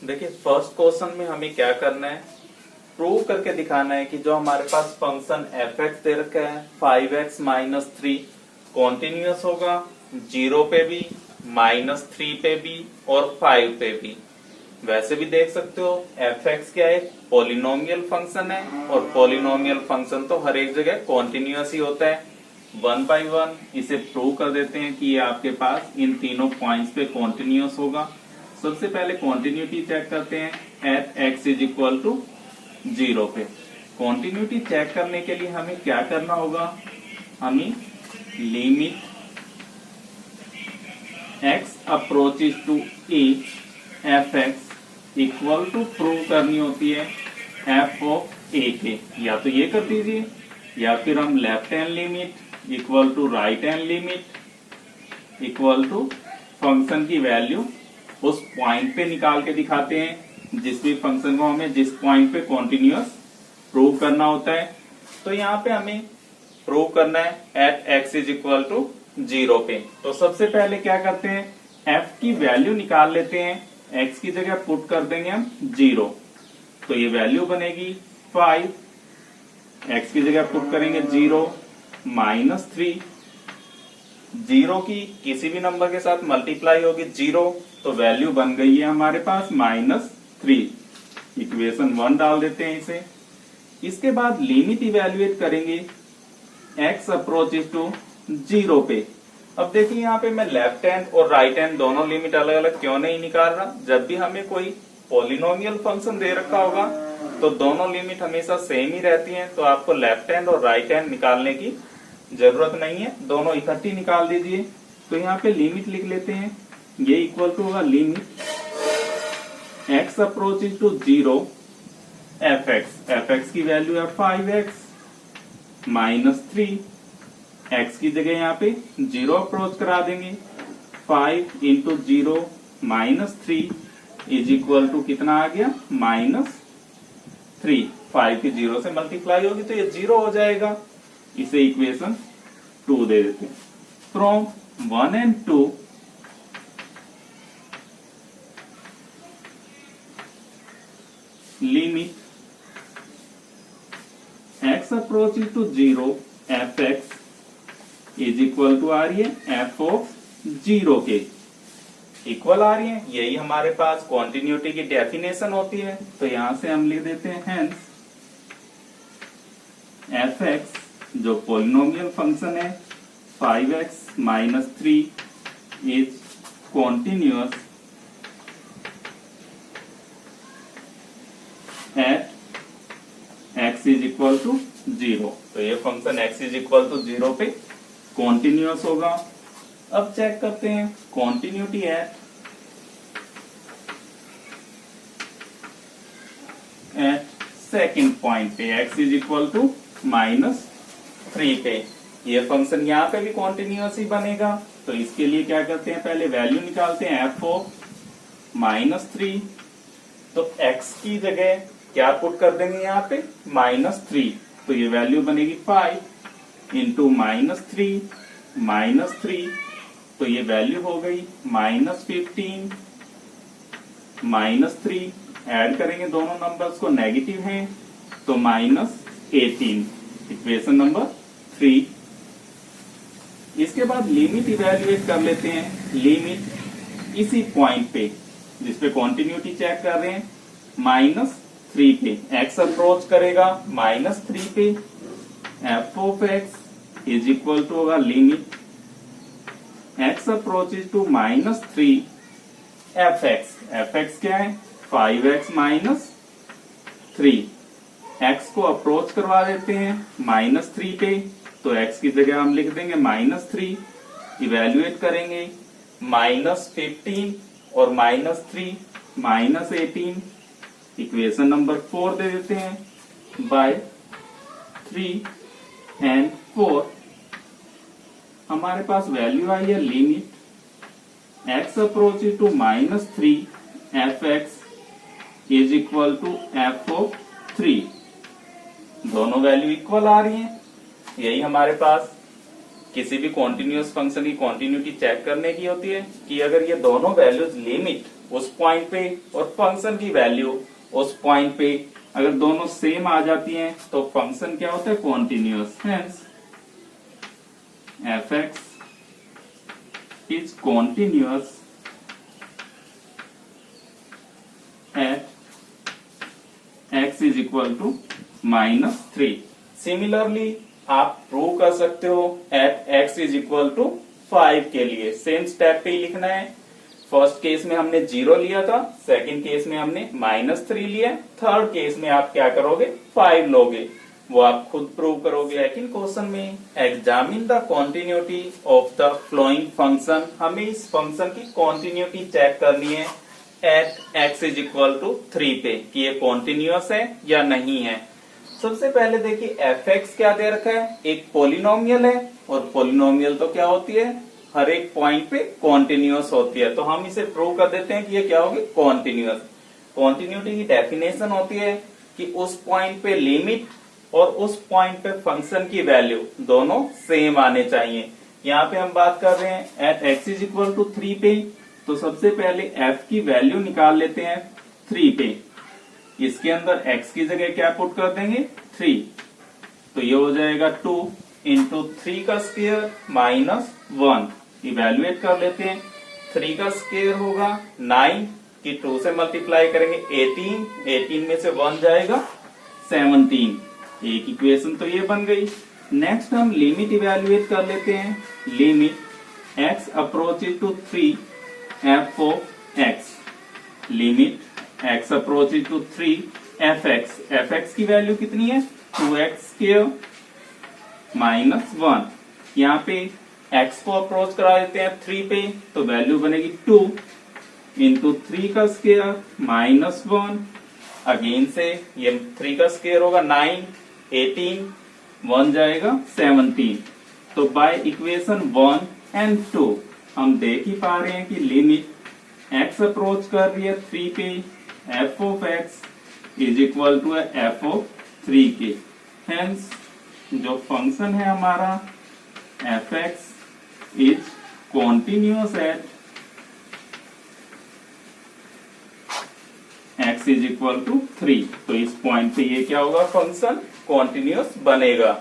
देखिए first question में हमें क्या करना है, प्रूव करके दिखाना है कि जो हमारे पास फंक्शन एफ एक्स दे रखा है 5x माइनस 3 कॉन्टिन्यूस होगा 0 पे भी, -3 पे भी और 5 पे भी। वैसे भी देख सकते हो एफ एक्स क्या है, पॉलिनोमियल फंक्शन है और पॉलिनोमियल फंक्शन तो हर एक जगह कॉन्टिन्यूस ही होता है। 1 बाई 1 इसे प्रूव कर देते हैं कि ये आपके पास इन तीनों पॉइंट्स पे कॉन्टिन्यूस होगा। सबसे पहले कॉन्टिन्यूटी चेक करते हैं at x is equal to 0 पे। कॉन्टिन्यूटी चेक करने के लिए हमें क्या करना होगा, हमें limit x approaches to a f x equal to prove करनी होती है एफ ऑफ ए के। या तो ये कर दीजिए या फिर हम left hand limit equal to right hand limit equal to function की वैल्यू उस पॉइंट पे निकाल के दिखाते हैं जिस भी फंक्शन को हमें जिस पॉइंट पे कॉन्टिन्यूस प्रूव करना होता है। तो यहाँ पे हमें प्रूव करना है at x is equal to 0 पे। तो सबसे पहले क्या करते हैं, f की वैल्यू निकाल लेते हैं, x की जगह पुट कर देंगे हम 0। तो ये वैल्यू बनेगी 5, x की जगह पुट करेंगे 0 -3। 0 की किसी भी नंबर के साथ मल्टीप्लाई होगी 0 तो वैल्यू बन गई है हमारे पास -3। इक्वेशन 1 डाल देते हैं इसे। इसके बाद लिमिट इवेल्युएट करेंगे x अप्रोचेस टू 0 पे। अब देखिए यहाँ पे मैं लेफ्ट हैंड और राइट हैंड दोनों लिमिट अलग अलग क्यों नहीं निकाल रहा। जब भी हमें कोई पॉलिनोमियल फंक्शन दे रखा होगा तो दोनों लिमिट हमेशा सेम ही रहती हैं, तो आपको लेफ्ट हैंड और राइट हैंड निकालने की जरूरत नहीं है, दोनों इकट्ठी निकाल दीजिए। तो यहाँ पे लिमिट लिख लेते हैं, ये इक्वल टू होगा limit x approaches to 0 F x की वैल्यू है 5x -3। x की जगह यहाँ पे 0 अप्रोच करा देंगे, 5 इंटू 0 -3 इज इक्वल टू कितना आ गया -3। 5 की 0 से मल्टीप्लाई होगी तो ये 0 हो जाएगा। इसे इक्वेशन 2 दे देते हैं। From 1 and 2 limit x approaches to 0 F x is equal to आ रही है एफ ऑफ 0 के इक्वल आ रही है। यही हमारे पास कॉन्टिन्यूटी की डेफिनेशन होती है। तो यहां से हम लिख देते हैं हेंस एफ एक्स जो पॉलिनोमियल फंक्शन है 5x -3 is continuous at x is equal to 0। तो ये function x is equal to 0 पे कॉन्टिन्यूअस होगा। अब चेक करते हैं कॉन्टिन्यूटी एट सेकंड पॉइंट पे x इज इक्वल टू -3 पे। ये फंक्शन यहाँ पे भी कॉन्टिन्यूअस ही बनेगा। तो इसके लिए क्या करते हैं, पहले वैल्यू निकालते हैं एफ ऑफ -3। तो x की जगह क्या पुट कर देंगे यहाँ पे -3। तो ये वैल्यू बनेगी 5 इंटू -3 -3। तो ये वैल्यू हो गई -15 -3। ऐड करेंगे दोनों नंबर्स को, नेगेटिव हैं तो -18। Equation number 3। इसके बाद लिमिट इवेल्युएट कर लेते हैं। लिमिट इसी पॉइंट पे जिसपे कॉन्टिन्यूटी चेक कर रहे हैं -3 पे x अप्रोच करेगा -3 पे। F of x is equal to होगा limit x approaches to -3 F X क्या है 5x -3। x को अप्रोच करवा देते हैं -3 पे। तो x की जगह हम लिख देंगे -3। इवेल्युएट करेंगे -15 और -3 -18। इक्वेशन नंबर 4 दे देते हैं बाय 3 एंड 4। हमारे पास वैल्यू आई है limit x approaches to -3 F x is equal to f of 3। दोनों वैल्यू इक्वल आ रही हैं। यही हमारे पास किसी भी कॉन्टिन्यूअस फंक्शन की कॉन्टिन्यूटी चेक करने की होती है कि अगर ये दोनों वैल्यूज लिमिट उस पॉइंट पे और फंक्शन की वैल्यू उस पॉइंट पे, अगर दोनों सेम आ जाती हैं तो फंक्शन क्या होता है, continuous. Hence fx is continuous at x is equal to -3। Similarly आप प्रूव कर सकते हो एट x इज इक्वल टू 5 के लिए सेम स्टेप पे ही लिखना है। फर्स्ट केस में हमने 0 लिया था, सेकंड केस में हमने -3 लिया, थर्ड केस में आप क्या करोगे, 5 लोगे, वो आप खुद प्रूव करोगे। सेकंड क्वेश्चन में examine the continuity of the flowing function, हमें इस फंक्शन की कॉन्टिन्यूटी चेक करनी है at x is equal to 3 पे कि ये कॉन्टिन्यूअस है या नहीं है। सबसे पहले देखिए fx क्या दे रखा है, एक पोलिनोमियल है, और पोलिनोमियल तो क्या होती है, हर एक पॉइंट पे कॉन्टिन्यूअस होती है। तो हम इसे प्रूव कर देते हैं कि ये क्या होगी, कॉन्टिन्यूअस। कॉन्टिन्यूटी की डेफिनेशन होती है कि उस पॉइंट पे लिमिट और उस पॉइंट पे फंक्शन की वैल्यू दोनों सेम आने चाहिए। यहाँ पे हम बात कर रहे हैं at x is equal to 3 पे, तो सबसे पहले f की वैल्यू निकाल लेते हैं 3 पे। इसके अंदर x की जगह क्या पुट कर देंगे, 3, तो ये हो जाएगा 2 इंटू 3 का स्क्वायर -1। इवेल्युएट कर लेते हैं, 3 का स्क्वायर होगा 9 की 2 से मल्टीप्लाई करेंगे 18 में से 1 जाएगा 17। एक इक्वेशन तो ये बन गई। नेक्स्ट हम लिमिट इवेल्युएट कर लेते हैं, limit x approaches to 3 f of x, limit x approaches to 3 fx की वैल्यू कितनी है, 2x स्क्वायर -1। यहाँ पे x को अप्रोच करा देते हैं 3 पे, तो वैल्यू बनेगी 2 इंटू 3 का स्क्वायर -1, अगेन से ये 3 का स्क्वायर होगा 9, 18, 1 जाएगा 17। तो बाय इक्वेशन 1 एंड 2 हम देख ही पा रहे हैं कि लिमिट x अप्रोच कर रही है 3 पे, f of x is equal to f of 3 के। हेंस जो फंक्शन है हमारा fx is continuous at x is equal to 3। तो इस पॉइंट पे ये क्या होगा, फंक्शन कॉन्टिन्यूअस बनेगा।